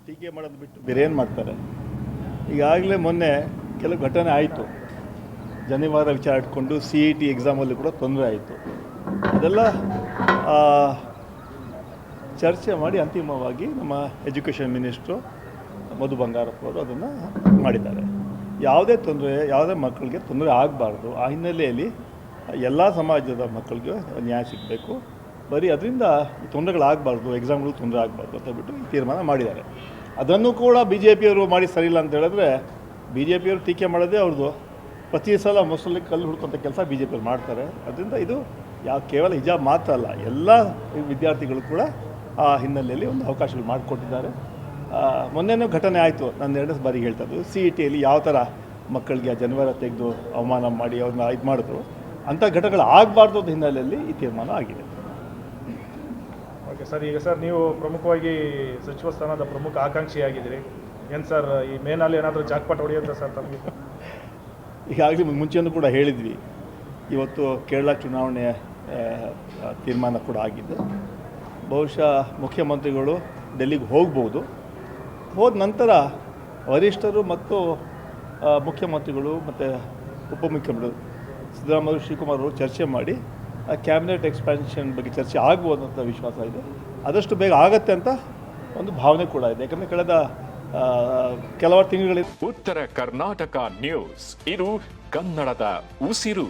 ಟೀಕೆ ಮಾಡೋದು ಬಿಟ್ಟು ಬೇರೆ ಏನು ಮಾಡ್ತಾರೆ. ಈಗಾಗಲೇ ಮೊನ್ನೆ ಕೆಲವು ಘಟನೆ ಆಯಿತು. ಜನಿವಾರ ವಿಚಾರ ಇಟ್ಕೊಂಡು CET ಎಕ್ಸಾಮಲ್ಲಿ ಕೂಡ ತೊಂದರೆ ಆಯಿತು. ಅದೆಲ್ಲ ಚರ್ಚೆ ಮಾಡಿ ಅಂತಿಮವಾಗಿ ನಮ್ಮ ಎಜುಕೇಷನ್ ಮಿನಿಸ್ಟ್ರು ಮಧು ಬಂಗಾರಪ್ಪ ಅವರು ಅದನ್ನು ಮಾಡಿದ್ದಾರೆ. ಯಾವುದೇ ಮಕ್ಕಳಿಗೆ ತೊಂದರೆ ಆಗಬಾರ್ದು. ಆ ಹಿನ್ನೆಲೆಯಲ್ಲಿ ಎಲ್ಲ ಸಮಾಜದ ಮಕ್ಕಳಿಗೆ ನ್ಯಾಯ ಸಿಗಬೇಕು. ಬರೀ ಅದರಿಂದ ತೊಂದರೆಗಳಾಗಬಾರ್ದು, ಎಕ್ಸಾಮ್ಗಳು ತೊಂದರೆ ಆಗಬಾರ್ದು ಅಂತ ಬಿಟ್ಟು ಈ ತೀರ್ಮಾನ ಮಾಡಿದ್ದಾರೆ. ಅದನ್ನು ಕೂಡ BJPಯವರು ಮಾಡಿ ಸರಿಯಿಲ್ಲ ಅಂತ ಹೇಳಿದ್ರೆ, BJPಯವರು ಟೀಕೆ ಮಾಡೋದೇ ಅವ್ರದ್ದು. ಪ್ರತಿ ಸಲ ಮೊಸರಲ್ಲಿ ಕಲ್ಲು ಹುಡ್ಕೊಂಥ ಕೆಲಸ BJPಯವರು ಮಾಡ್ತಾರೆ. ಅದರಿಂದ ಇದು ಕೇವಲ ಹಿಜಾಬ್ ಮಾತ್ರ ಅಲ್ಲ, ಎಲ್ಲ ವಿದ್ಯಾರ್ಥಿಗಳು ಕೂಡ ಆ ಹಿನ್ನೆಲೆಯಲ್ಲಿ ಒಂದು ಅವಕಾಶಗಳು ಮಾಡಿಕೊಟ್ಟಿದ್ದಾರೆ. ಮೊನ್ನೆನೂ ಘಟನೆ ಆಯಿತು, ನಾನು 2 ಬಾರಿ ಹೇಳ್ತಾ ಇದ್ದು. CETಯಲ್ಲಿ ಯಾವ ಥರ ಮಕ್ಕಳಿಗೆ ಜನಿವಾರ ತೆಗೆದು ಅವಮಾನ ಮಾಡಿ ಅವ್ರನ್ನ ಇದು ಮಾಡಿದ್ರು, ಅಂಥ ಘಟನೆಗಳು ಆಗಬಾರ್ದು ಅಂತ ಹಿನ್ನೆಲೆಯಲ್ಲಿ ಈ ತೀರ್ಮಾನ ಆಗಿದೆ. ಓಕೆ ಸರ್, ಈಗ ಸರ್ ನೀವು ಪ್ರಮುಖವಾಗಿ ಸಚಿವ ಸ್ಥಾನದ ಪ್ರಮುಖ ಆಕಾಂಕ್ಷಿಯಾಗಿದ್ದೀರಿ. ಏನು ಸರ್ ಈ ಮೇನಲ್ಲಿ ಏನಾದರೂ ಜಾಕ್ಪಾಟ್ ಹೊಡೆಯುತ್ತೆ ಸರ್ ತಮಗೆ? ಈಗಾಗಲೇ ಮುಂಚೆನೂ ಕೂಡ ಹೇಳಿದ್ವಿ. ಇವತ್ತು ಕೇರಳ ಚುನಾವಣೆಯ ತೀರ್ಮಾನ ಕೂಡ ಆಗಿದೆ. ಬಹುಶಃ ಮುಖ್ಯಮಂತ್ರಿಗಳು ಡೆಲ್ಲಿಗೆ ಹೋಗ್ಬೋದು. ಹೋದ ನಂತರ ವರಿಷ್ಠರು ಮತ್ತು ಮುಖ್ಯಮಂತ್ರಿಗಳು ಮತ್ತು ಉಪಮುಖ್ಯಮಂತ್ರಿಗಳು ಸಿದ್ದರಾಮಯ್ಯ ಶ್ರೀಕುಮಾರ್ ಅವರು ಚರ್ಚೆ ಮಾಡಿ ಕ್ಯಾಬಿನೆಟ್ ಎಕ್ಸ್ಪ್ಯಾನ್ಷನ್ ಬಗ್ಗೆ ಚರ್ಚೆ ಆಗ್ಬೋದು ಅಂತ ವಿಶ್ವಾಸ ಇದೆ. ಆದಷ್ಟು ಬೇಗ ಆಗತ್ತೆ ಅಂತ ಒಂದು ಭಾವನೆ ಕೂಡ ಇದೆ. ಯಾಕಂದರೆ ಕಳೆದ ಕೆಲವಾರು ತಿಂಗಳಿಂದ ಉತ್ತರ ಕರ್ನಾಟಕ ನ್ಯೂಸ್, ಇದು ಕನ್ನಡದ ಉಸಿರು.